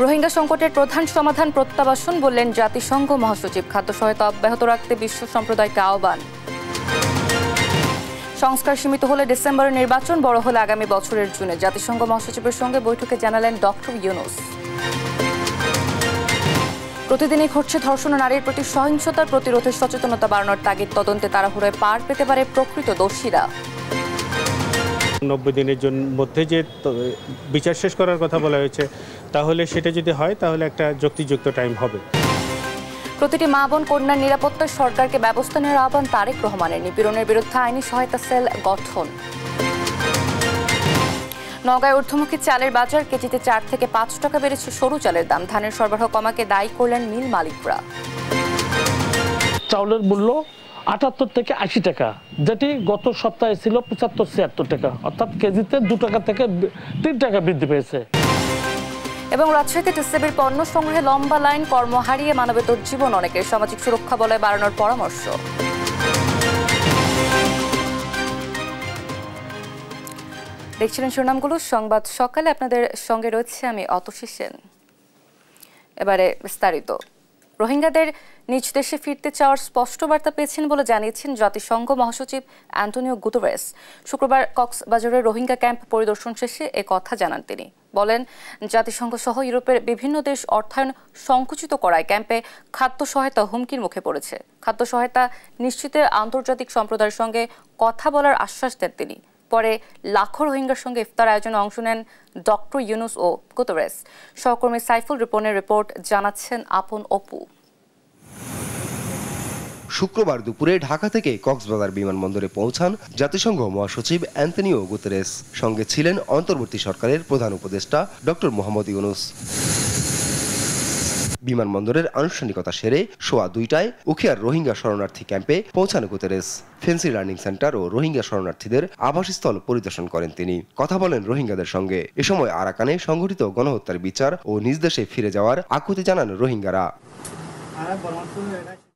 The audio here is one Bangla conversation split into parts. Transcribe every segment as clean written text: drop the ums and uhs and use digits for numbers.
রোহিঙ্গা সংকটের প্রধান সমাধান প্রত্যাবাসন বললেন জাতিসংঘ মহাসচিব। খাদ্য সহায়তা অব্যাহত রাখতে বিশ্ব সম্প্রদায়কে আহ্বান। সংস্কার সীমিত হলে ডিসেম্বরের নির্বাচন, বড় হলে আগামী বছরের জুনে। জাতিসংঘ মহাসচিবের সঙ্গে বৈঠকে জানালেন ডক্টর ইউনুস। প্রতিদিনই ঘটছে ধর্ষণ ও নারীর প্রতি সহিংসতার প্রতিরোধে সচেতনতা বাড়ানোর তাগিদ। তদন্তে তাড়াহুড়োয় পার পেতে পারে প্রকৃত দোষীরা। 90 দিনের মধ্যে যে বিচার শেষ করার কথা বলা হয়েছে, তাহলে সেটা যদি হয় তাহলে একটা যুক্তিযুক্ত টাইম হবে। প্রতিটি মা বোন কন্যার নিরাপত্তায় সরকারকে ব্যবস্থা নেওয়ার আহ্বান তারেক রহমানের। নিপীড়নের বিরুদ্ধে আইনি সহায়তা সেল গঠন। নওগাঁয় ঊর্ধ্বমুখী চালের বাজার, কেজিতে 4 থেকে 5 টাকা বেড়েছে সরু চালের দাম। ধানের সরবরাহ কমাকে দায়ী করলেন মিল মালিকরা। চাউলের মূল্য 78 থেকে 80 টাকা, যেটি গত সপ্তাহে ছিল 75-76 টাকা, অর্থাৎ কেজিতে 2 টাকা থেকে 3 টাকা বৃদ্ধি পেয়েছে। এবং রাজশাহীতে টিসিবির পণ্য সংগ্রহে লম্বা লাইন, কর্ম হারিয়ে মানবেতর জীবন অনেকের। সামাজিক সুরক্ষা বলয় বাড়ানোর পরামর্শ। দেখছিলেন শিরোনামগুলো। সংবাদ সকালে আপনাদের সঙ্গে রয়েছে আমি অতসী সেন। এবারে বিস্তারিত। রোহিঙ্গাদের নিজ দেশে ফিরতে চাওয়ার স্পষ্ট বার্তা পেয়েছেন বলে জানিয়েছেন জাতিসংঘ মহাসচিব অ্যান্টোনিও গুতেরেস। শুক্রবার কক্সবাজারের রোহিঙ্গা ক্যাম্প পরিদর্শন শেষে এ কথা জানান তিনি। বলেন, জাতিসংঘ সহ ইউরোপের বিভিন্ন দেশ অর্থায়ন সংকুচিত করায় ক্যাম্পে খাদ্য সহায়তা হুমকির মুখে পড়েছে। খাদ্য সহায়তা নিশ্চিতে আন্তর্জাতিক সম্প্রদায়ের সঙ্গে কথা বলার আশ্বাস দেন তিনি। পরে লাখো রোহিঙ্গার সঙ্গে ইফতার আয়োজনে অংশ নেন ডক্টর ইউনুস ও গুতেরেস। সহকর্মী সাইফুল রিপনের রিপোর্ট, জানাচ্ছেন আপন অপু। শুক্রবার দুপুরে ঢাকা থেকে কক্সবাজার বিমানবন্দরে পৌঁছান জাতিসংঘ মহাসচিব অ্যান্টোনিও গুতেরেস। সঙ্গে ছিলেন অন্তর্বর্তী সরকারের প্রধান উপদেষ্টা ডক্টর মোহাম্মদ ইউনুস। বিমানবন্দরের আনুষ্ঠানিকতা সেরে সোয়া 2টায় উখিয়ার রোহিঙ্গা শরণার্থী ক্যাম্পে পৌঁছান গুতেরেস। ফেন্সি লার্নিং সেন্টার ও রোহিঙ্গা শরণার্থীদের আবাসস্থল পরিদর্শন করেন তিনি। কথা বলেন রোহিঙ্গাদের সঙ্গে। এ সময় আরাকানে সংঘটিত গণহত্যার বিচার ও নিজ দেশে ফিরে যাওয়ার আকুতি জানান রোহিঙ্গারা।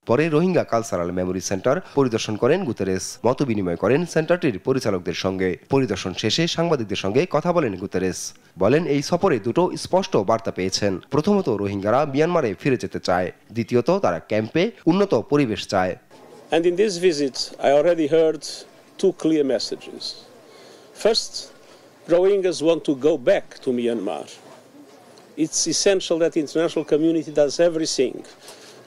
পরে রোহিঙ্গা কালচারাল মেমোরি সেন্টার পরিদর্শন করেন গুতেরেস। মত বিনিময় করেন সেন্টারটির পরিচালকদের সঙ্গে। পরিদর্শন শেষে সাংবাদিকদের সঙ্গে কথা বলেন গুতেরেস। বলেন, এই সফরে দুটো স্পষ্ট বার্তা পেয়েছেন। প্রথমত, রোহিঙ্গারা মিয়ানমারে ফিরে যেতে চায়। দ্বিতীয়ত, তারা ক্যাম্পে উন্নত পরিবেশ চায়। And in this visit, I already heard 2 clear messages. First, Rohingyas want to go back to Myanmar. It's essential that the international community does everything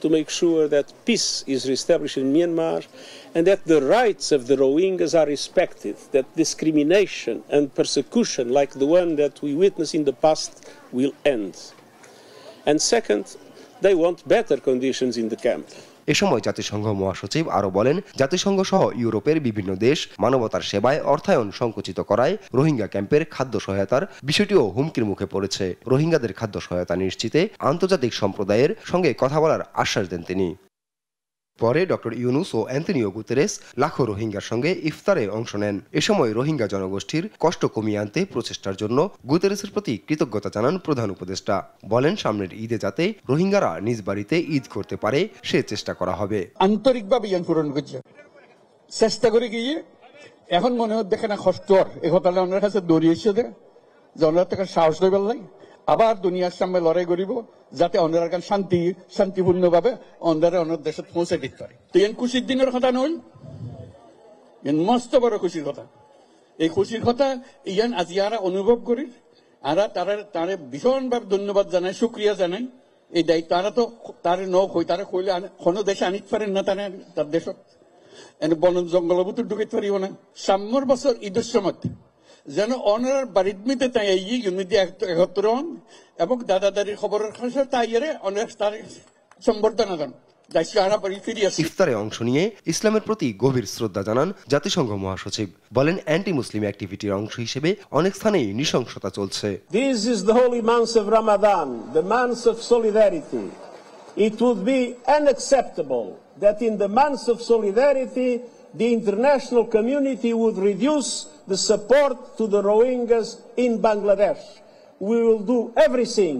to make sure that peace is reestablished in Myanmar and that the rights of the Rohingyas are respected, that discrimination and persecution like the one that we witnessed in the past will end. And second, they want better conditions in the camp. এ সময় জাতিসংঘ মহাসচিব আরো বলেন, জাতিসংঘ সহ ইউরোপের বিভিন্ন দেশ মানবতার সেবায় অর্থায়ন সংকুচিত করায় রোহিঙ্গা ক্যাম্পের খাদ্য সহায়তার বিষয়টিও হুমকির মুখে পড়েছে। রোহিঙ্গাদের খাদ্য সহায়তা নিশ্চিতে আন্তর্জাতিক সম্প্রদায়ের সঙ্গে কথা বলার আশ্বাস দেন তিনি। পরে ডক্টর ইউনুস ও অ্যান্টোনিও গুতেরেস লাখো রোহিঙ্গার সঙ্গে ইফতারে অংশ নেন। এ সময় রোহিঙ্গা জনগোষ্ঠীর কষ্ট কমিয়ে আনতে প্রচেষ্টার জন্য গুতেরেসের প্রতি কৃতজ্ঞতা জানান প্রধান উপদেষ্টা। বলেন, সামনের ঈদে যাতে রোহিঙ্গারা নিজ বাড়িতে ঈদ করতে পারে সে চেষ্টা করা হবে। আন্তরিকভাবে পূরণ করছে, চেষ্টা করে গিয়ে এখন মনে হচ্ছে দেখে না কষ্ট এ কথাটা ওনার কাছে দৌড়িয়েছে যে ওনার থেকে সাহস হয়ে পেলাই আবার দুনিয়ার সামনে লড়াই করিব যাতে অন্যরা শান্তিপূর্ণভাবে অন্যরা অন্য দেশে পৌঁছে দিতে পারে। তো এন খুশির দিনের কথা নয়, এন মস্ত বড় খুশির কথা। এই খুশির কথা ইয়ান আজ ইয়ারা অনুভব করি, আর তারা ভীষণভাবে ধন্যবাদ জানাই, শুক্রিয়া জানাই। এই দায়িত্ব তারা তো তারে নই, তারা কইলে কোনো দেশে আনিতে পারেন না, তার দেশত এনে বন জঙ্গলের ভিতর ঢুকাইতে পারিব না। সামনের বছর ঈদের সময় যেন অনার বাড়ির মধ্যে তাই ইউনিটি একত্র হন এবং দাদা দাদির খবরের কাছে তাই অনেক তার সম্বর্ধনা দেন। ইফতারে অংশ নিয়ে ইসলামের প্রতি গভীর শ্রদ্ধা জানান জাতিসংঘ মহাসচিব। বলেন, অ্যান্টি মুসলিম অ্যাক্টিভিটির অংশ হিসেবে অনেক স্থানেই নৃশংসতা চলছে। This is the holy month of Ramadan, the month of solidarity. It would be unacceptable that in the month of solidarity the international community would reduce the support to the Rohingyas in Bangladesh. We will do everything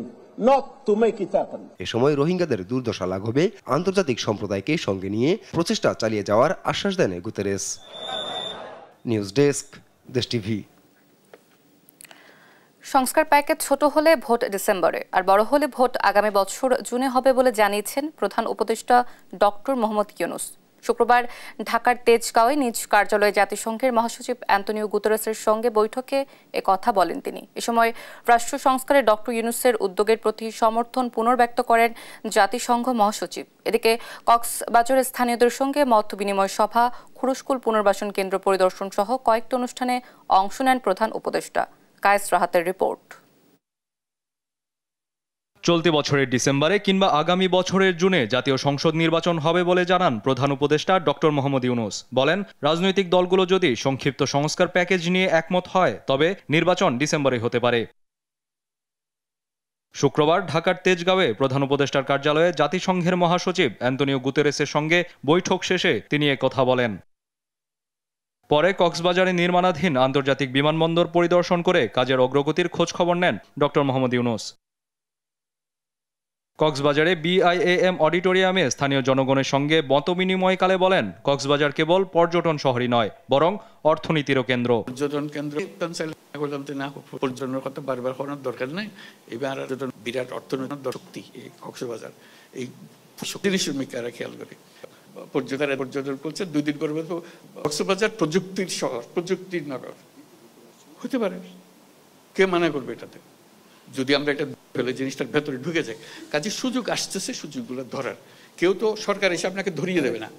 not to make it happen. এ সময় রোহিঙ্গাদের দুর্দশা লাঘবে আন্তর্জাতিক সম্প্রদায়কে সঙ্গে নিয়ে প্রচেষ্টা চালিয়ে যাওয়ার আশ্বাস দেন গুতেরেস। নিউজ ডেস্ক, দেশ টিভি। সংস্কার প্যাকেজ ছোট হলে ভোট ডিসেম্বরে আর বড় হলে ভোট আগামী বছর জুনে হবে বলে জানিয়েছেন প্রধান উপদেষ্টা ডক্টর মোহাম্মদ ইউনূস। শুক্রবার ঢাকার তেজগাঁওয়ে নিজ কার্যালয়ে জাতিসংঘের মহাসচিব অ্যান্তোনিও গুতেরেসের সঙ্গে বৈঠকে কথা বলেন তিনি। এ সময় রাষ্ট্র সংস্কারে ডক্টর ইউনূসের উদ্যোগের প্রতি সমর্থন পুনর্ব্যক্ত করেন জাতিসংঘ মহাসচিব। এদিকে কক্সবাজারের স্থানীয়দের সঙ্গে মত বিনিময় সভা, খুরুশকুল পুনর্বাসন কেন্দ্র পরিদর্শন সহ কয়েকটি অনুষ্ঠানে অংশ নেন প্রধান উপদেষ্টা। কায়েস রাহাতের রিপোর্ট। চলতি বছরের ডিসেম্বরে কিংবা আগামী বছরের জুনে জাতীয় সংসদ নির্বাচন হবে বলে জানান প্রধান উপদেষ্টা ডক্টর মোহাম্মদ ইউনূস। বলেন, রাজনৈতিক দলগুলো যদি সংক্ষিপ্ত সংস্কার প্যাকেজ নিয়ে একমত হয় তবে নির্বাচন ডিসেম্বরে হতে পারে। শুক্রবার ঢাকার তেজগাঁওয়ে প্রধান উপদেষ্টার কার্যালয়ে জাতিসংঘের মহাসচিব অ্যান্তোনিও গুতেরেসের সঙ্গে বৈঠক শেষে তিনি কথা বলেন। পরে কক্সবাজারে নির্মাণাধীন আন্তর্জাতিক বিমানবন্দর পরিদর্শন করে কাজের অগ্রগতির খোঁজ খবর নেন ডক্টর মোহাম্মদ ইউনূস। কক্সবাজারে বিআইএএম অডিটোরিয়ামে স্থানীয় জনগণের সঙ্গে মতবিনিময়কালে বলেন, কক্সবাজার কেবল পর্যটন শহরই নয়, বরং অর্থনীতিরও কেন্দ্র। পর্যটন কেন্দ্র পর্যটনের কথা বারবার করার দরকার নেই। এবার বিরাট অর্থনৈতিক শক্তি এই কক্সবাজার, এই শ্রমিকেরা খেয়াল করে পর্যটন করছে। 2 দিন পরে কক্সবাজার প্রযুক্তির শহর, প্রযুক্তির নগর হতে পারে। কে মানা করবে এটাতে? যদি আমরা এটা ফেলে জিনিসটার ভেতরে ঢুকে যাই, কাজে সুযোগ আসতেছে, সুযোগগুলো ধরার কেউ তো সরকার এসে আপনাকে ধরিয়ে দেবে না।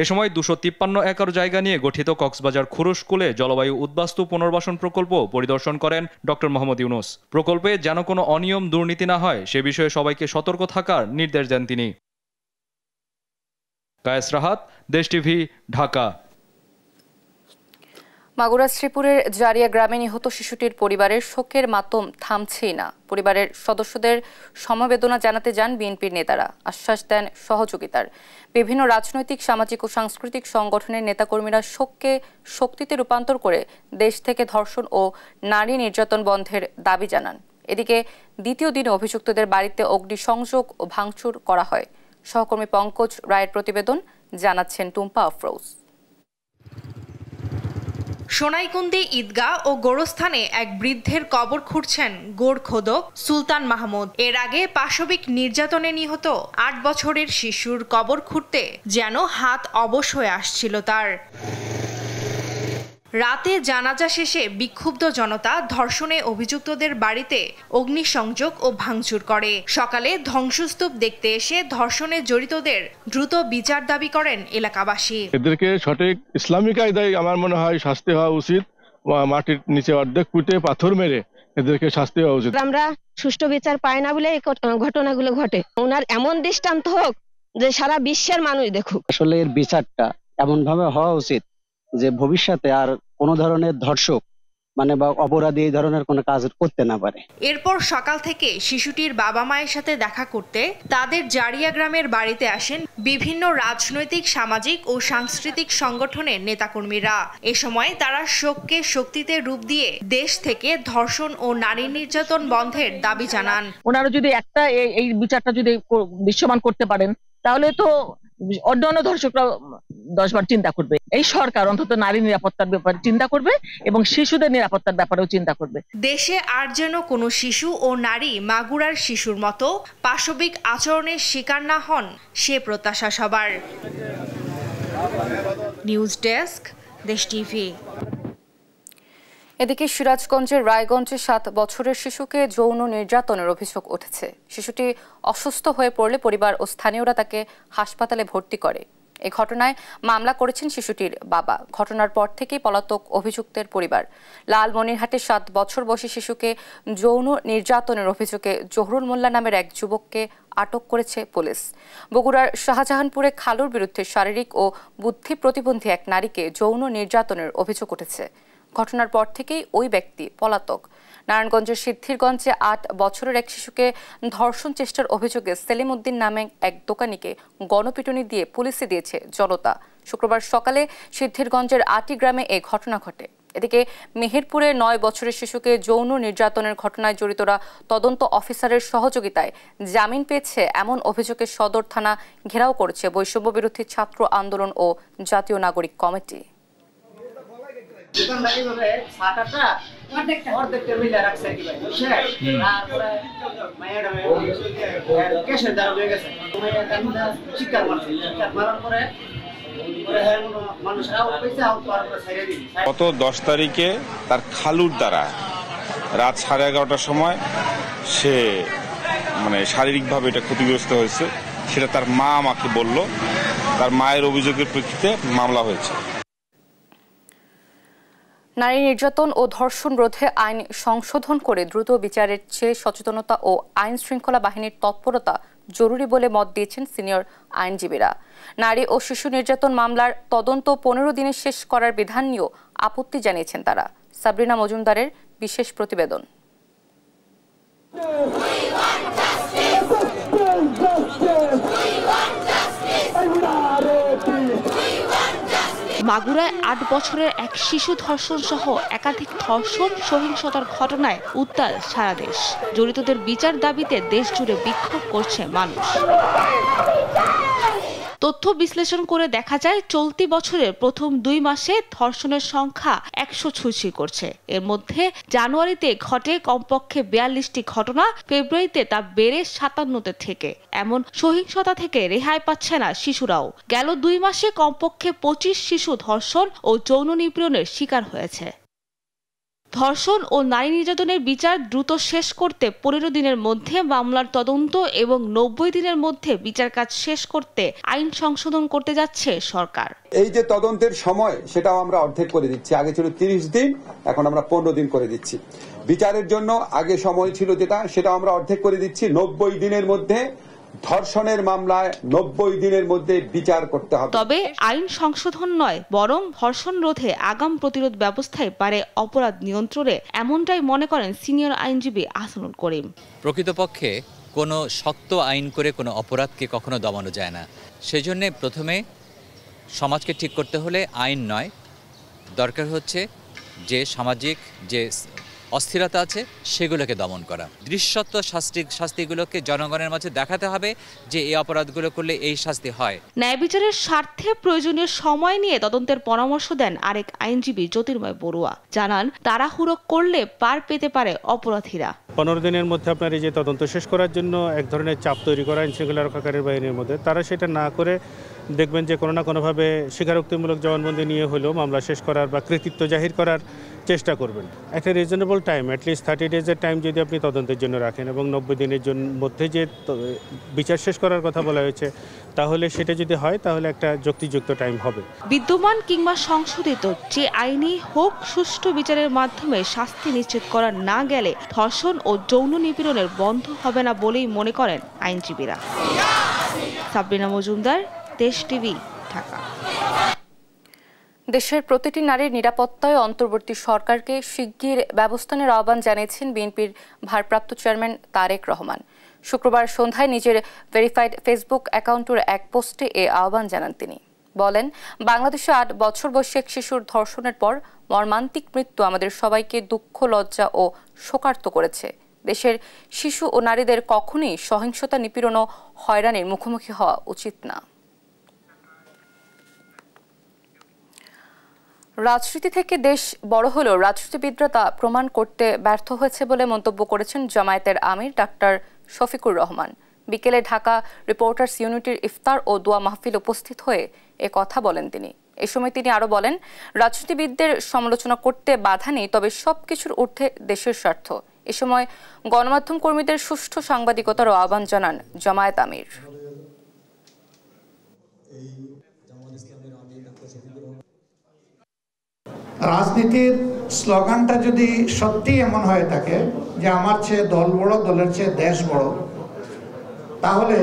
এ সময় 253 একর জায়গা নিয়ে গঠিত কক্সবাজার খুরুশকুলে জলবায়ু উদ্বাস্তু পুনর্বাসন প্রকল্প পরিদর্শন করেন ডক্টর মোহাম্মদ ইউনূস। প্রকল্পে যেন কোনো অনিয়ম দুর্নীতি না হয় সে বিষয়ে সবাইকে সতর্ক থাকার নির্দেশ দেন তিনি। কায়েস রাহাত, দেশ টিভি, ঢাকা। মাগুরা শ্রীপুরের জারিয়া গ্রামে নিহত শিশুটির পরিবারের শোকের মাতম থামছেই না। পরিবারের সদস্যদের সমবেদনা জানাতে যান বিএনপির নেতারা, আশ্বাস দেন সহযোগিতার। বিভিন্ন রাজনৈতিক, সামাজিক ও সাংস্কৃতিক সংগঠনের নেতাকর্মীরা শোককে শক্তিতে রূপান্তর করে দেশ থেকে ধর্ষণ ও নারী নির্যাতন বন্ধের দাবি জানান। এদিকে দ্বিতীয় দিনে অভিযুক্তদের বাড়িতে অগ্নিসংযোগ ও ভাঙচুর করা হয়। সহকর্মী পঙ্কজ রায়ের প্রতিবেদন, জানাচ্ছেন টুম্পা আফরোজ। সোনাইকুন্দি ঈদগাহ ও গোরস্থানে এক বৃদ্ধের কবর খুঁড়ছেন গোরখোদক সুলতান মাহমুদ। এর আগে পাশবিক নির্যাতনে নিহত 8 বছরের শিশুর কবর খুঁড়তে যেন হাত অবশ হয়ে আসছিল তার। রাতে জানাজা শেষে বিক্ষুব্ধ জনতা ধর্ষণে অভিযুক্তদের বাড়িতে অগ্নিসংযোগ ও ভাঙচুর করে। সকালে ধ্বংসস্তূপ দেখতে এসে ধর্ষণে জড়িতদের দ্রুত বিচার দাবি করেন এলাকাবাসী। এদেরকে সঠিক ইসলামিক কায়দায় আমার মনে হয় শাস্তি হওয়া উচিত। মাটির নিচে অর্ধেক পুঁতে পাথর মেরে এদেরকে শাস্তি হওয়া উচিত। আমরা সুষ্ঠু বিচার পাই না বলে এই ঘটনাগুলো ঘটে। ওনার এমন দৃষ্টান্ত হোক যে সারা বিশ্বের মানুষ দেখুক। আসলে এর বিচারটা এমন ভাবে হওয়া উচিত যে ভবিষ্যতে আর কোনো ধরনের ধর্ষক বা অপরাধী এই ধরনের কোনো কাজ করতে না পারে। এরপর সকাল থেকে শিশুটির বাবা মায়ের সাথে দেখা করতে তাদের জারিয়া গ্রামের বাড়িতে আসেন বিভিন্ন রাজনৈতিক, সামাজিক ও সাংস্কৃতিক সংগঠনের নেতাকর্মীরা। এ সময় তারা শোককে শক্তিতে রূপ দিয়ে দেশ থেকে ধর্ষণ ও নারী নির্যাতন বন্ধের দাবি জানান। ওনারা যদি একটা এই বিচারটা যদি দৃশ্যমান করতে পারেন তাহলে তো অন্যান্য ধর্ষকরা 10 বার চিন্তা করবে। এই সরকার অন্তত নারী নিরাপত্তার ব্যাপারে চিন্তা করবে এবং শিশুদের নিরাপত্তার ব্যাপারেও চিন্তা করবে। দেশে আর যেন কোনো শিশু ও নারী মাগুরার শিশুর মতো পাশবিক আচরণের শিকার না হন, সে প্রত্যাশা সবার। নিউজ ডেস্ক, দেশ টিভি। এদিকে সিরাজগঞ্জের রায়গঞ্জে 7 বছরের শিশুকে যৌন নির্যাতনের অভিযোগ উঠেছে। শিশুটি অসুস্থ হয়ে পড়লে পরিবার ও স্থানীয়রা তাকে হাসপাতালে ভর্তি করে। এই ঘটনায় মামলা করেছেন শিশুটির বাবা। ঘটনার পর থেকেই পলাতক অভিযুক্তের পরিবার। লালমনিরহাটে 7 বছর বয়সী শিশুকে যৌন নির্যাতনের অভিযোগে জহুরুল মোল্লা নামের এক যুবককে আটক করেছে পুলিশ। বগুড়ার শাহজাহানপুরে খালুর বিরুদ্ধে শারীরিক ও বুদ্ধি প্রতিবন্ধী এক নারীকে যৌন নির্যাতনের অভিযোগ উঠেছে। ঘটনার পর থেকেই ওই ব্যক্তি পলাতক। নারায়ণগঞ্জের সিদ্ধিরগঞ্জে 8 বছরের এক শিশুকে ধর্ষণ চেষ্টার অভিযোগে সেলিম উদ্দিন নামে এক দোকানিকে গণপিটুনি দিয়ে পুলিশে দিয়েছে জনতা। শুক্রবার সকালে সিদ্ধিরগঞ্জের আটি গ্রামে এই ঘটনা ঘটে। এদিকে মেহেরপুরে 9 বছরের শিশুকে যৌন নির্যাতনের ঘটনায় জড়িতরা তদন্ত অফিসারের সহযোগিতায় জামিন পেয়েছে এমন অভিযোগে সদর থানা ঘেরাও করেছে বৈষম্য বিরোধী ছাত্র আন্দোলন ও জাতীয় নাগরিক কমিটি। অর্ধেকটা মিলে রাখছে কি ভাই বুঝছেন তারপরে মায়েরা কেসের দ্বারা হয়ে গেছে শিক্ষার মারার পরে গত 10 তারিখে তার খালুর দ্বারা রাত 11:30টার সময় সে মানে শারীরিকভাবে এটা ক্ষতিগ্রস্ত হয়েছে, সেটা তার মা আমাকে বলল। তার মায়ের অভিযোগের প্রেক্ষিতে মামলা হয়েছে। নারী নির্যাতন ও ধর্ষণ রোধে আইন সংশোধন করে দ্রুত বিচারের চেয়ে সচেতনতা ও আইন শৃঙ্খলা বাহিনীর তৎপরতা জরুরি বলে মত দিয়েছেন সিনিয়র আইনজীবীরা। নারী ও শিশু নির্যাতন মামলার তদন্ত 15 দিনে শেষ করার বিধান নিয়েও আপত্তি জানিয়েছেন তারা। সাবরিনা মজুমদারের বিশেষ প্রতিবেদন। মাগুরায় 8 বছরের এক শিশু ধর্ষণ সহ একাধিক ধর্ষণ সহিংসতার ঘটনায় উত্তাল সারা দেশ। জড়িতদের বিচার দাবিতে দেশ জুড়ে বিক্ষোভ করছে মানুষ। তথ্য বিশ্লেষণ করে দেখা যায় চলতি বছরের প্রথম 2 মাসে ধর্ষণের সংখ্যা 100 করছে। এর মধ্যে জানুয়ারিতে ঘটে কমপক্ষে 42টি ঘটনা, ফেব্রুয়ারিতে তা বেড়ে 57তে থেকে। এমন সহিংসতা থেকে রেহাই পাচ্ছে না শিশুরাও। গেল 2 মাসে কমপক্ষে 25 শিশু ধর্ষণ ও যৌন নিপীড়নের শিকার হয়েছে। ধর্ষণ ও নারী নির্যাতনের বিচার দ্রুত শেষ করতে 15 দিনের মধ্যে মামলার তদন্ত এবং 90 দিনের মধ্যে বিচার কাজ শেষ করতে আইন সংশোধন করতে যাচ্ছে সরকার। এই যে তদন্তের সময় সেটাও আমরা অর্ধেক করে দিচ্ছি। আগে ছিল 30 দিন, এখন আমরা 15 দিন করে দিচ্ছি। বিচারের জন্য আগে সময় ছিল যেটা, সেটা আমরা অর্ধেক করে দিচ্ছি। 90 দিনের মধ্যে ধর্ষণের মামলায় 90 দিনের মধ্যে বিচার করতে হবে। তবে আইন সংশোধন নয়, বরং ধর্ষণ রোধে আগাম প্রতিরোধ ব্যবস্থায় পারে অপরাধ নিয়ন্ত্রণে, এমনটাই মনে করেন সিনিয়র আইনজীবী আহসানুল করিম। প্রকৃতপক্ষে কোনো শক্ত আইন করে কোনো অপরাধকে কখনো দমানো যায় না। সেজন্য প্রথমে সমাজকে ঠিক করতে হলে আইন নয়, দরকার হচ্ছে যে সামাজিক যে অস্থিরতা আছে সেগুলোকে দমন করা। দৃশ্যত শাস্তিগুলোকে জনগণের মাঝে দেখাতে হবে যে এই অপরাধগুলো করলে এই শাস্তি হয়। ন্যায় বিচারের স্বার্থে প্রয়োজনীয় সময় নিয়ে তদন্তের পরামর্শ দেন আরেক আইনজীবী জ্যোতির্ময় বড়ুয়া। জানান তাড়াহুড়ো করলে পার পেতে পারে অপরাধীরা। 15 দিনের মধ্যে আপনার এই যে তদন্ত শেষ করার জন্য এক ধরনের চাপ তৈরি করা আইন শৃঙ্খলা রক্ষাকারী বাহিনীর মধ্যে, তারা সেটা না করে দেখবেন যে কোনো না কোনোভাবে স্বীকারোক্তিমূলক জবানবন্দি নিয়ে হলেও মামলা শেষ করার বা কৃতিত্ব জাহির করার চেষ্টা করবেন। একটা রিজনেবল টাইম, অ্যাটলিস্ট 30 ডেজের টাইম যদি আপনি তদন্তের জন্য রাখেন এবং 90 দিনের মধ্যে যে বিচার শেষ করার কথা বলা হয়েছে, তাহলে সেটা যদি হয় তাহলে একটা যুক্তিযুক্ত টাইম হবে। বিদ্যমান কিংবা সংশোধিত যে আইনি হোক, সুষ্ঠু বিচারের মাধ্যমে শাস্তি নিশ্চিত করা না গেলে ধর্ষণ ও যৌন নিপীড়নের বন্ধ হবে না বলেই মনে করেন আইনজীবীরা। সাবরিনা মজুমদার, দেশ টিভি, ঢাকা। দেশের প্রতিটি নারীর নিরাপত্তায় অন্তর্বর্তী সরকারকে শিগগির ব্যবস্থা নেওয়ার আহ্বান জানিয়েছেন বিএনপির ভারপ্রাপ্ত চেয়ারম্যান তারেক রহমান। শুক্রবার সন্ধ্যায় নিজের ভেরিফাইড ফেসবুক অ্যাকাউন্টের এক পোস্টে এ আহ্বান জানান তিনি। বলেন, বাংলাদেশে 8 বছর বয়সী এক শিশুর ধর্ষণের পর মর্মান্তিক মৃত্যু আমাদের সবাইকে দুঃখ, লজ্জা ও শোকার্ত করেছে। দেশের শিশু ও নারীদের কখনোই সহিংসতা, নিপীড়ন ও হয়রানির মুখোমুখি হওয়া উচিত না। রাজনীতি থেকে দেশ বড় হলেও রাজনীতিবিদরা তা প্রমাণ করতে ব্যর্থ হয়েছে বলে মন্তব্য করেছেন জামায়াতের আমির ডাক্তার শফিকুর রহমান। বিকেলে ঢাকা রিপোর্টার্স ইউনিটির ইফতার ও দোয়া মাহফিল উপস্থিত হয়ে এ কথা বলেন তিনি। এ সময় তিনি আরো বলেন, রাজনীতিবিদদের সমালোচনা করতে বাধা নেই, তবে সবকিছুর ঊর্ধ্বে দেশের স্বার্থ। এ সময় গণমাধ্যম কর্মীদের সুষ্ঠু সাংবাদিকতার আহ্বান জানান জামায়াত আমির। রাজনীতির স্লোগানটা যদি সত্যি এমন হয়ে থাকে যে আমার চেয়ে দল বড়, দলের চেয়ে দেশ বড়, তাহলে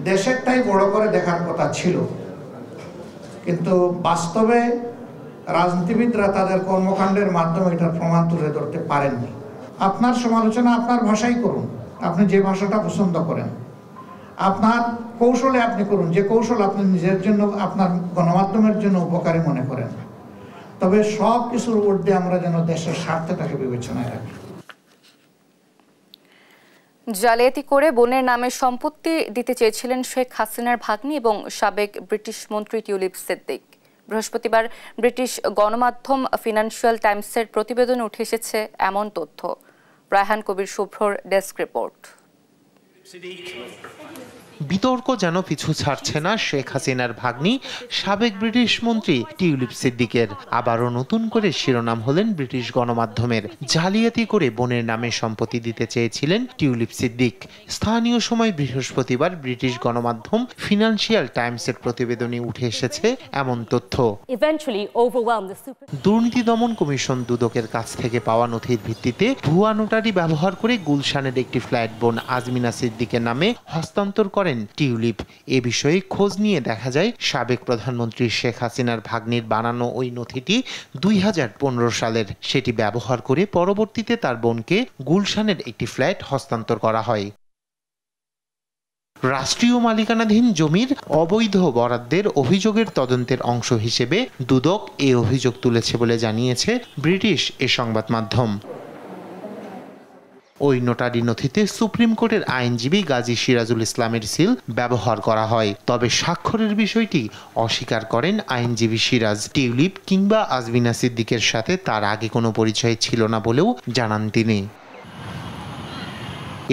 দেশেরটাই বড় করে দেখার কথা ছিল। কিন্তু বাস্তবে রাজনীতিবিদরা তাদের কর্মকাণ্ডের মাধ্যমে এটার প্রমাণ তুলে ধরতে পারেননি। আপনার সমালোচনা আপনার ভাষাই করুন, আপনি যে ভাষাটা পছন্দ করেন, আপনার কৌশলে আপনি করুন, যে কৌশল আপনি নিজের জন্য, আপনার গণমাধ্যমের জন্য উপকারী মনে করেন। তবে সব কিছুর ঊর্ধ্বে আমরা যেন দেশের স্বার্থটাকে বিবেচনায় রাখি। জালিয়াতি করে বোনের নামে সম্পত্তি দিতে চেয়েছিলেন শেখ হাসিনার ভাগ্নি এবং সাবেক ব্রিটিশ মন্ত্রী টিউলিপ সিদ্দিক। বৃহস্পতিবার ব্রিটিশ গণমাধ্যম ফিনান্সিয়াল টাইমসের প্রতিবেদনে উঠে এসেছে এমন তথ্য। রায়হান কবির শুভ্রর ডেস্ক রিপোর্ট। বিতর্ক যেন পিছু ছাড়ছে না শেখ হাসিনার ভাগ্নি সাবেক ব্রিটিশ মন্ত্রী টিউলিপ সিদ্দিকের। আবারও নতুন করে শিরোনাম হলেন ব্রিটিশ গণমাধ্যমের। জালিয়াতি করে বোনের নামে সম্পত্তি দিতে চেয়েছিলেন টিউলিপ সিদ্দিক। স্থানীয় সময় বৃহস্পতিবার ব্রিটিশ গণমাধ্যম ফিনান্সিয়াল টাইমসের প্রতিবেদনে উঠে এসেছে এমন তথ্য। দুর্নীতি দমন কমিশন দুদকের কাছ থেকে পাওয়া নথির ভিত্তিতে ভুয়া নোটারি ব্যবহার করে গুলশানের একটি ফ্ল্যাট বোন আজমিনা সিদ্দিকের নামে হস্তান্তর করেন টিউলিপ। এ বিষয়ে খোঁজ নিয়ে দেখা যায় সাবেক প্রধানমন্ত্রী শেখ হাসিনার ভাগ্নির বানানো ওই নথিটি 2015 সালের। সেটি ব্যবহার করে পরবর্তীতে তার বোনকে গুলশানের একটি ফ্ল্যাট হস্তান্তর করা হয়। রাষ্ট্রীয় মালিকানাধীন জমির অবৈধ বরাদ্দের অভিযোগের তদন্তের অংশ হিসেবে দুদক এই অভিযোগ তুলেছে বলে জানিয়েছে ব্রিটিশ এ সংবাদ মাধ্যম। ওই নোটারি নথিতে সুপ্রিম কোর্টের আইনজীবী গাজী সিরাজুল ইসলামের সিল ব্যবহার করা হয়। তবে স্বাক্ষরের বিষয়টি অস্বীকার করেন আইনজীবী সিরাজ। টিউলিপ কিংবা আজমিনা সিদ্দিকের সাথে তার আগে কোনো পরিচয় ছিল না বলেও জানান তিনি।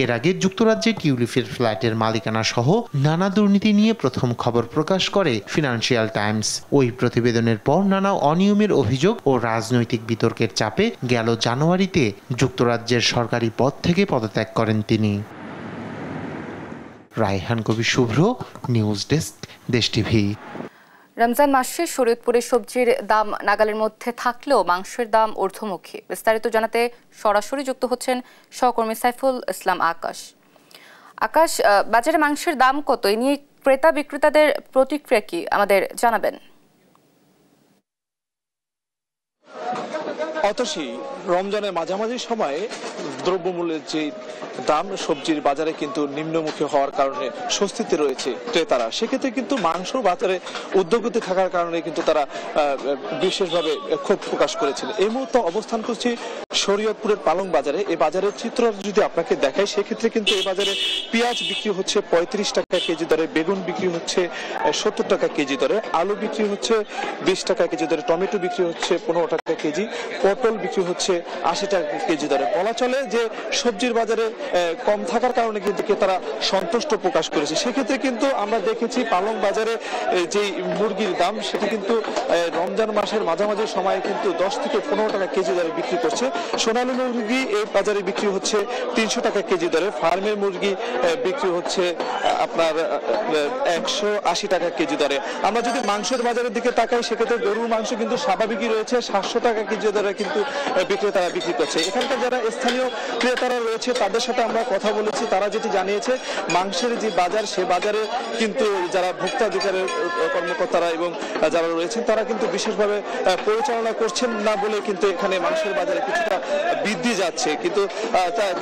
এর আগে যুক্তরাজ্যে টিউলিপের ফ্ল্যাটের মালিকানা সহ নানা দুর্নীতি নিয়ে প্রথম খবর প্রকাশ করে ফিনান্সিয়াল টাইমস। ওই প্রতিবেদনের পর নানা অনিয়মের অভিযোগ ও রাজনৈতিক বিতর্কের চাপে গেল জানুয়ারিতে যুক্তরাজ্যের সরকারি পদ থেকে পদত্যাগ করেন তিনি। রায়হান কবির শুভ্র, নিউজ ডেস্ক, দেশ টিভি। রমজান মাসে শরীয়তপুরে সবজির দাম নাগালের মধ্যে থাকলেও মাংসের দাম ঊর্ধ্বমুখী। বিস্তারিত জানাতে সরাসরি যুক্ত হচ্ছেন সহকর্মী সাইফুল ইসলাম আকাশ। আকাশ, বাজারে মাংসের দাম কত? এ নিয়ে ক্রেতা বিক্রেতাদের প্রতিক্রিয়া কি আমাদের জানাবেন? অতসী, রমজানের মাঝামাঝি সময়ে দ্রব্যমূল্যের যে দাম সবজির বাজারে কিন্তু নিম্নমুখী হওয়ার কারণে স্বস্তিতে রয়েছে ক্রেতারা। সেক্ষেত্রে কিন্তু মাংস বাজারে উদ্যোগতি থাকার কারণে কিন্তু তারা বিশেষভাবে ক্ষোভ প্রকাশ করেছেন। এই মুহূর্তে অবস্থান করছি শরীয়তপুরের পালং বাজারে। এই বাজারের চিত্র যদি আপনাকে দেখাই, সেক্ষেত্রে কিন্তু এই বাজারে পেঁয়াজ বিক্রি হচ্ছে 35 টাকা কেজি দরে, বেগুন বিক্রি হচ্ছে 70 টাকা কেজি দরে, আলু বিক্রি হচ্ছে 20 টাকা কেজি দরে, টমেটো বিক্রি হচ্ছে 15 টাকা কেজি, পটল বিক্রি হচ্ছে 80 টাকা কেজি দরে। বলা চলে যে সবজির বাজারে কম থাকার কারণে কিন্তু তারা সন্তুষ্ট প্রকাশ করেছে। সেক্ষেত্রে কিন্তু আমরা দেখেছি পালং বাজারে যে মুরগির দাম সেটি কিন্তু রমজান মাসের মাঝামাঝি সময়ে কিন্তু 10 থেকে 15 টাকা কেজি দরে বিক্রি করছে। সোনালী মুরগি এই বাজারে বিক্রি হচ্ছে 300 টাকা কেজি দরে, ফার্মের মুরগি বিক্রি হচ্ছে আপনার 180 টাকা কেজি দরে। আমরা যদি মাংসের বাজারের দিকে তাকাই, সেক্ষেত্রে গরুর মাংস কিন্তু স্বাভাবিকই রয়েছে 700 টাকা কেজি দরে কিন্তু বিক্রেতারা বিক্রি করছে। এখানকার যারা স্থানীয় ক্রেতারা রয়েছে তাদের সাথে আমরা কথা বলেছি। তারা যেটি জানিয়েছে, মাংসের যে বাজার, সে বাজারে কিন্তু যারা ভোক্তাধিকারের কর্মকর্তারা এবং যারা রয়েছেন তারা কিন্তু বিশেষভাবে পরিচালনা করছেন না বলে কিন্তু এখানে মাংসের বাজারে কিছুটা বৃদ্ধি যাচ্ছে। কিন্তু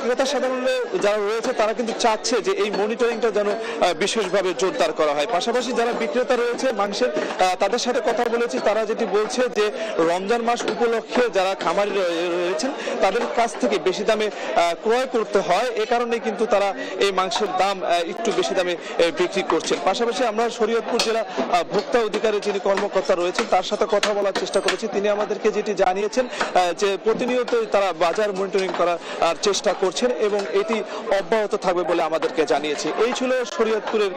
ক্রেতা সাধারণ যারা রয়েছে তারা কিন্তু চাচ্ছে যে এই মনিটরিংটা যেন বিশেষভাবে জোরদার করা হয়। পাশাপাশি যারা বিক্রেতা রয়েছে মাংসের, তাদের সাথে কথা বলেছি। তারা যেটি বলছে যে রমজান মাস উপলক্ষে যারা খামারি রয়েছেন তাদের কাছ থেকে বেশি দামে ক্রয় করতে হয়, এ কারণে কিন্তু তারা এই মাংসের দাম একটু বেশি দামে বিক্রি করছেন। পাশাপাশি আমরা শরীয়তপুর জেলা ভোক্তা অধিকারের যিনি কর্মকর্তা রয়েছেন তার সাথে কথা বলার চেষ্টা করেছি। তিনি আমাদেরকে যেটি জানিয়েছেন যে প্রতিনিয়ত তারা বাজার মনিটরিং করার চেষ্টা করছেন এবং এটি অব্যাহত থাকবে বলে আমাদেরকে জানিয়েছে। এই ছিল শরীয়তপুরের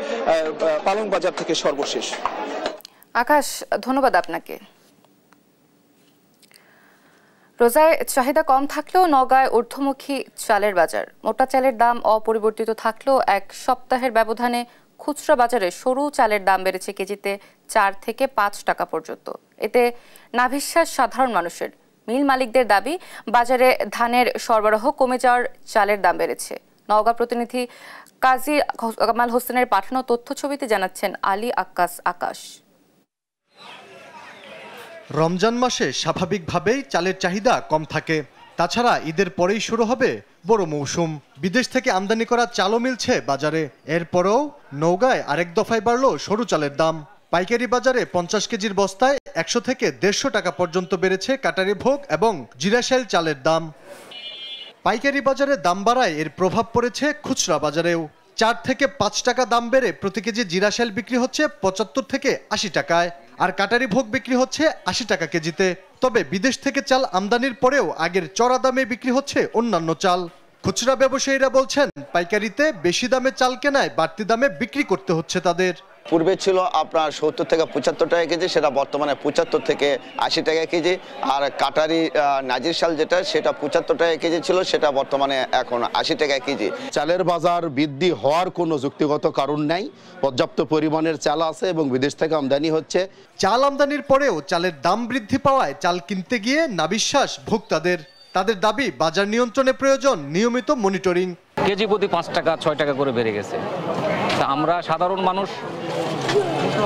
পালং বাজার থেকে সর্বশেষ। আকাশ, ধন্যবাদ আপনাকে। রোজায় চাহিদা কম থাকলেও নওগাঁয় ঊর্ধ্বমুখী চালের বাজার। মোটা চালের দাম অপরিবর্তিত থাকলেও এক সপ্তাহের ব্যবধানে খুচরা বাজারে সরু চালের দাম বেড়েছে কেজিতে 4 থেকে 5 টাকা পর্যন্ত। এতে নাভিশ্বাস সাধারণ মানুষের। মিল মালিকদের দাবি, বাজারে ধানের সরবরাহ কমে যাওয়ার চালের দাম বেড়েছে। নওগাঁ প্রতিনিধি কাজী কামাল হোসেনের পাঠানো তথ্যছবিতে জানাচ্ছেন আলী আক্কাস আকাশ। রমজান মাসে স্বাভাবিকভাবেই চালের চাহিদা কম থাকে। তাছাড়া ঈদের পরেই শুরু হবে বড় মৌসুম। বিদেশ থেকে আমদানি করা চালও মিলছে বাজারে। এরপরও নওগাঁয় আরেক দফায় বাড়ল সরু চালের দাম। পাইকারি বাজারে 50 কেজির বস্তায় 100 থেকে 150 টাকা পর্যন্ত বেড়েছে কাটারি ভোগ এবং জিরাশাইল চালের দাম। পাইকারি বাজারে দাম বাড়ায় এর প্রভাব পড়েছে খুচরা বাজারেও। 4 থেকে 5 টাকা দাম বেড়ে প্রতি কেজি জিরাশাইল বিক্রি হচ্ছে 75 থেকে 80 টাকায়। আর কাটারি ভোগ বিক্রি হচ্ছে ৮০ টাকা কেজিতে। তবে বিদেশ থেকে চাল আমদানির পরেও আগের চড়া দামে বিক্রি হচ্ছে অন্যান্য চাল। খুচরা ব্যবসায়ীরা বলছেন পাইকারিতে বেশি দামে চাল কেনায় বাড়তি দামে বিক্রি করতে হচ্ছে তাদের। পূর্বে ছিল আপনার ৭০ থেকে ৭৫ টাকা কেজি, সেটা বর্তমানে ৭৫ থেকে ৮০ টাকা কেজি। আর কাটারি নাজির শাল যেটা, সেটা ৭৫ টাকা কেজি ছিল, সেটা বর্তমানে এখন ৮০ টাকা কেজি। চালের বাজার বৃদ্ধি হওয়ার কোনো যুক্তিগত কারণ নাই। পর্যাপ্ত পরিমাণের চাল আছে এবং বিদেশ থেকে আমদানি হচ্ছে। চাল আমদানির পরেও চালের দাম বৃদ্ধি পাওয়ায় চাল কিনতে গিয়ে নাবিশ্বাস ভোক্তাদের। তাদের দাবি বাজার নিয়ন্ত্রণে প্রয়োজন নিয়মিত মনিটরিং। কেজি প্রতি ৫ টাকা ৬ টাকা করে বেড়ে গেছে। তা আমরা সাধারণ মানুষ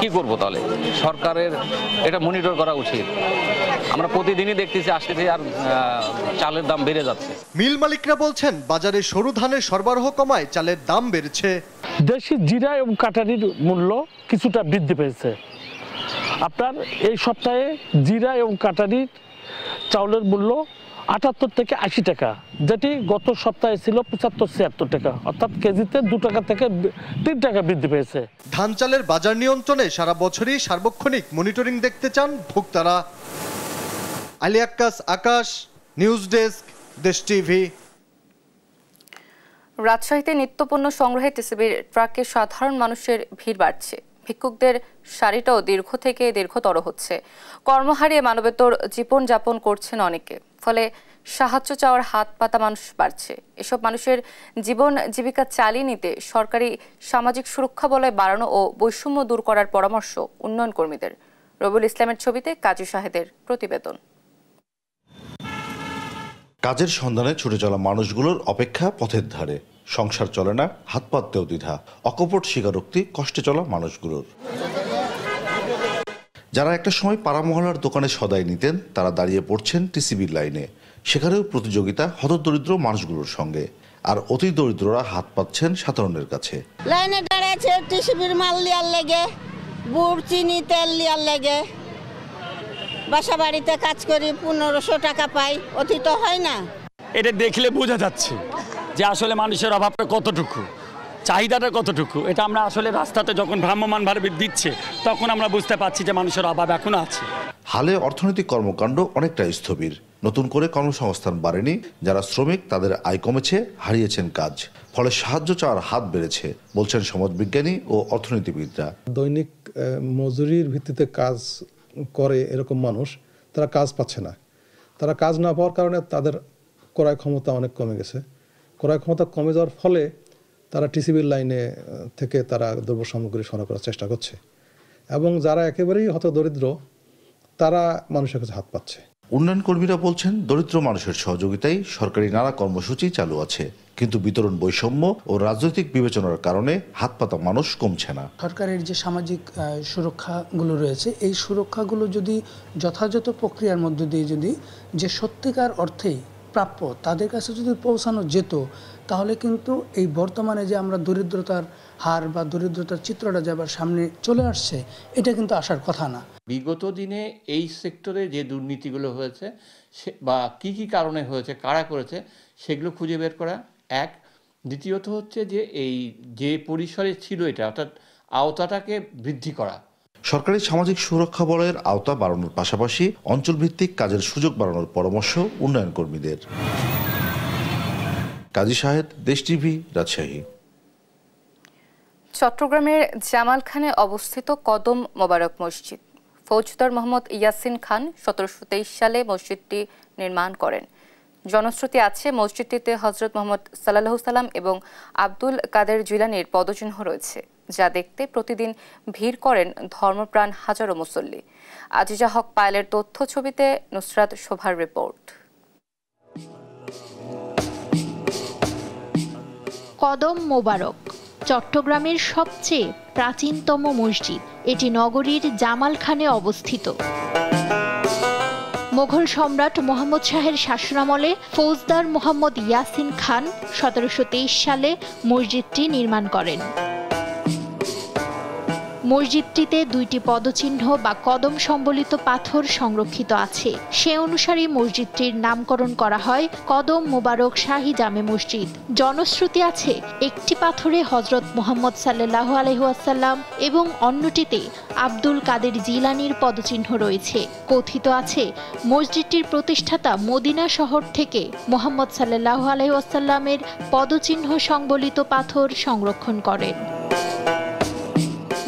কি করব? তাহলে সরকারের এটা মনিটর করা উচিত। আমরা প্রতিদিনই দেখতেছি আসতেছি আর চালের দাম বেড়ে যাচ্ছে। মিল মালিকরা বলছেন বাজারে সরু ধানের সরবরাহ কমায় চালের দাম বেড়েছে। দেশি জিরা এবং কাটারির মূল্য কিছুটা বৃদ্ধি পেয়েছে। আপনার এই সপ্তাহে জিরা এবং কাটারির চাউলের মূল্য ৭৮ থেকে ৮০ টাকা, যেটি গত সপ্তাহে ছিল ৭৫-৭৬ টাকা, অর্থাৎ কেজিতে ২ টাকা থেকে ৩ টাকা বৃদ্ধি পেয়েছে। ধান চালের বাজার নিয়ন্ত্রণে সারা বছরই সার্বক্ষণিক মনিটরিং দেখতে চান ভোক্তারা। আলী আক্কাস, আকাশ, নিউজ ডেস্ক, দেশ টিভি। রাজশাহীতে নিত্যপণ্য সংগ্রহে টিসিবির ট্রাকে সাধারণ মানুষের ভিড় বাড়ছে। ভিক্ষুকদের সারিটাও দীর্ঘ থেকে দীর্ঘতর হচ্ছে। কর্ম হারিয়ে মানবেতর জীবনযাপন করছেন অনেকে, ফলে সাহায্য চাওয়ার হাত পাতা মানুষ বাড়ছে। এসব মানুষের জীবন জীবিকা চালিয়ে নিতে সরকারি সামাজিক সুরক্ষা বলয় বাড়ানো ও বৈষম্য দূর করার পরামর্শ উন্নয়ন কর্মীদের। রবিউল ইসলামের ছবিতে কাজী শাহেদের প্রতিবেদন। কাজের সন্ধানে ছুটে চলা মানুষগুলোর অপেক্ষা পথের ধারে। সংসার চলে না, হাত পাততেও দ্বিধা। অকপট স্বীকারোক্তি কষ্টে চলা মানুষগুলোর। যারা একটা সময় পাড়া মহল্লার দোকানে সদাই নিতেন, তারা দাঁড়িয়ে পড়ছেন টিসিবির লাইনে। সেখানেও প্রতিযোগিতা হতদরিদ্র মানুষগুলোর সঙ্গে। আর অতি দরিদ্ররা হাত পাচ্ছেন সাধারণের কাছে। লাইনে দাঁড়িয়েছে টিসিবির মাল লিয়ার লেগে, গুড় চিনি তেল লিয়ার লেগে। বাসা বাড়িতে কাজ করি ১৫০০ টাকা পাই, অতি তো হয় না। এটা দেখলে বোঝা যাচ্ছে যে আসলে মানুষের অভাবটা কতটুকু, চাহিদাটা কতটুকু। এটা আমরা আসলে রাস্তাতে যখন ভ্রাম্যমাণ ভাবে দিচ্ছে তখন আমরা বুঝতে পারছি যে মানুষের অভাব এখনো আছে। হালে অর্থনৈতিক কর্মকাণ্ড অনেকটা স্থবির। নতুন করে কর্মসংস্থান বাড়েনি। যারা শ্রমিক তাদের আয় কমেছে, হারিয়েছেন কাজ। ফলে সাহায্য চাওয়ার হাত বেড়েছে বলছেন সমাজবিজ্ঞানী ও অর্থনীতিবিদরা। দৈনিক মজুরির ভিত্তিতে কাজ করে এরকম মানুষ, তারা কাজ পাচ্ছে না। তারা কাজ না পাওয়ার কারণে তাদের ক্রয় ক্ষমতা অনেক কমে গেছে। ক্রয় ক্ষমতা কমে যাওয়ার ফলে তারা টিসিবির লাইনে থেকে তারা দ্রব্য সামগ্রী সংগ্রহ করার চেষ্টা করছে, এবং যারা একেবারেই হতদরিদ্র তারা মানুষের কাছে হাত পাচ্ছে। উন্নয়ন কর্মীরা বলছেন দরিদ্র মানুষের সহযোগিতায় সরকারি নানা কর্মসূচি চালু আছে, কিন্তু বিতরণ বৈষম্য ও রাজনৈতিক বিবেচনার কারণে হাত পাতা মানুষ কমছে না। সরকারের যে সামাজিক সুরক্ষাগুলো রয়েছে, এই সুরক্ষাগুলো যদি যথাযথ প্রক্রিয়ার মধ্য দিয়ে যদি যে সত্যিকার অর্থেই প্রাপ্য তাদের কাছে যদি পৌঁছানো যেত, তাহলে কিন্তু এই বর্তমানে যে আমরা দরিদ্রতার হার বা দরিদ্রতার চিত্রটা যে আবার সামনে চলে আসছে, এটা কিন্তু আসার কথা না। বিগত দিনে এই সেক্টরে যে দুর্নীতিগুলো হয়েছে বা কি কি কারণে হয়েছে, কারা করেছে, সেগুলো খুঁজে বের করা এক। দ্বিতীয়ত হচ্ছে যে এই যে পরিসরে ছিল এটা, অর্থাৎ আওতাটাকে বৃদ্ধি করা। সরকারি সামাজিক সুরক্ষা বলয়ের আওতা বাড়ানোর পাশাপাশি অঞ্চলভিত্তিক কাজের সুযোগ বাড়ানোর পরামর্শ উন্নয়ন কর্মীদের। কাজী শাহেদ, দেশ টিভি, রাজশাহী। চট্টগ্রামের জামালখানে অবস্থিত কদম মোবারক মসজিদ। ফৌজদার মোহাম্মদ ইয়াসিন খান ১৭২৩ সালে মসজিদটি নির্মাণ করেন। জনশ্রুতি আছে মসজিদটিতে হযরত মুহাম্মদ সাল্লাল্লাহু সাল্লাম এবং আব্দুল কাদের জিলানীর পদচিহ্ন রয়েছে, যা দেখতে প্রতিদিন ভিড় করেন ধর্মপ্রাণ হাজারো মুসল্লি। আজিজা হক পায়েলের তথ্য ছবিতে নুসরাত শোভার রিপোর্ট। কদম মোবারক চট্টগ্রামের সবচেয়ে প্রাচীনতম মসজিদ। এটি নগরীর জামালখানে অবস্থিত। মোগল সম্রাট মোহাম্মদ শাহের শাসনামলে ফৌজদার মোহাম্মদ ইয়াসিন খান ১৭২৩ সালে মসজিদটি নির্মাণ করেন। মসজিদটিতে 2টি পদচিহ্ন বা কদম সম্বলিত পাথর সংরক্ষিত আছে। সে অনুসারে মসজিদটির নামকরণ করা হয় কদম মোবারক শাহী জামে মসজিদ। জনশ্রুতি আছে একটি পাথরে হযরত মুহাম্মদ সাল্লাল্লাহু আলাইহি ওয়াসাল্লাম এবং অন্যটিতে আব্দুল কাদের জিলানীর পদচিহ্ন রয়েছে। কথিত আছে মসজিদটির প্রতিষ্ঠাতা মদিনা শহর থেকে মুহাম্মদ সাল্লাল্লাহু আলাইহি ওয়াসাল্লামের পদচিহ্ন সংবলিত পাথর সংরক্ষণ করেন।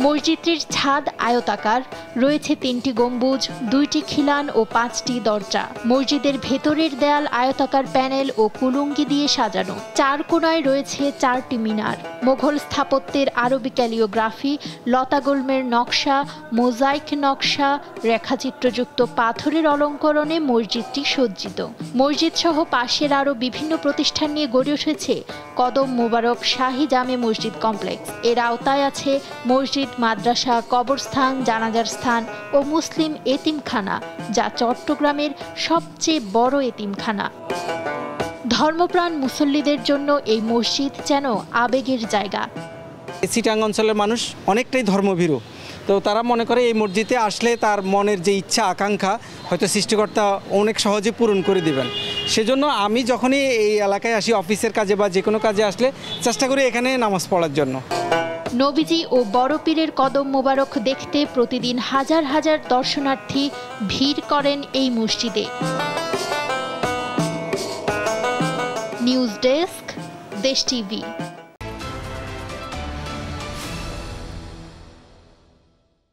মসজিদটির ছাদ আয়তাকার, রয়েছে 3টি গম্বুজ, 2টি খিলান ও 5টি দরজা। মসজিদের ভেতরের দেয়াল আয়তাকার প্যানেল ও কুলুঙ্গি দিয়ে সাজানো। 4 কোণায় রয়েছে 4টি মিনার। মোঘল স্থাপত্যের আরবি ক্যালিওগ্রাফি, লতাগুল্মের নকশা, মোজাইক নকশা, রেখাচিত্রযুক্ত পাথরের অলঙ্করণে মসজিদটি সজ্জিত। মসজিদ সহ পাশের আরও বিভিন্ন প্রতিষ্ঠান নিয়ে গড়ে উঠেছে কদম মোবারক শাহী জামে মসজিদ কমপ্লেক্স। এর আওতায় আছে মসজিদ, মাদ্রাসা, কবরস্থান, জানাজার স্থান ও মুসলিম এতিমখানা, যা চট্টগ্রামের সবচেয়ে বড় এতিমখানা। ধর্মপ্রাণ মুসল্লিদের জন্য এই মসজিদ যেন আবেগের জায়গা। চিটাং অঞ্চলের মানুষ অনেকটাই ধর্মভীরু, তো তারা মনে করে এই মসজিদে আসলে তার মনের যে ইচ্ছা আকাঙ্ক্ষা হয়তো সৃষ্টিকর্তা অনেক সহজে পূরণ করে দিবেন। সেজন্য আমি যখনই এই এলাকায় আসি অফিসের কাজে বা যে কোনো কাজে আসলে চেষ্টা করি এখানে নামাজ পড়ার জন্য। নবীজি ও বড় পীরের কদম মোবারক দেখতে প্রতিদিন হাজার হাজার দর্শনার্থী ভিড় করেন এই মসজিদে। নিউজ ডেস্ক, দেশ টিভি।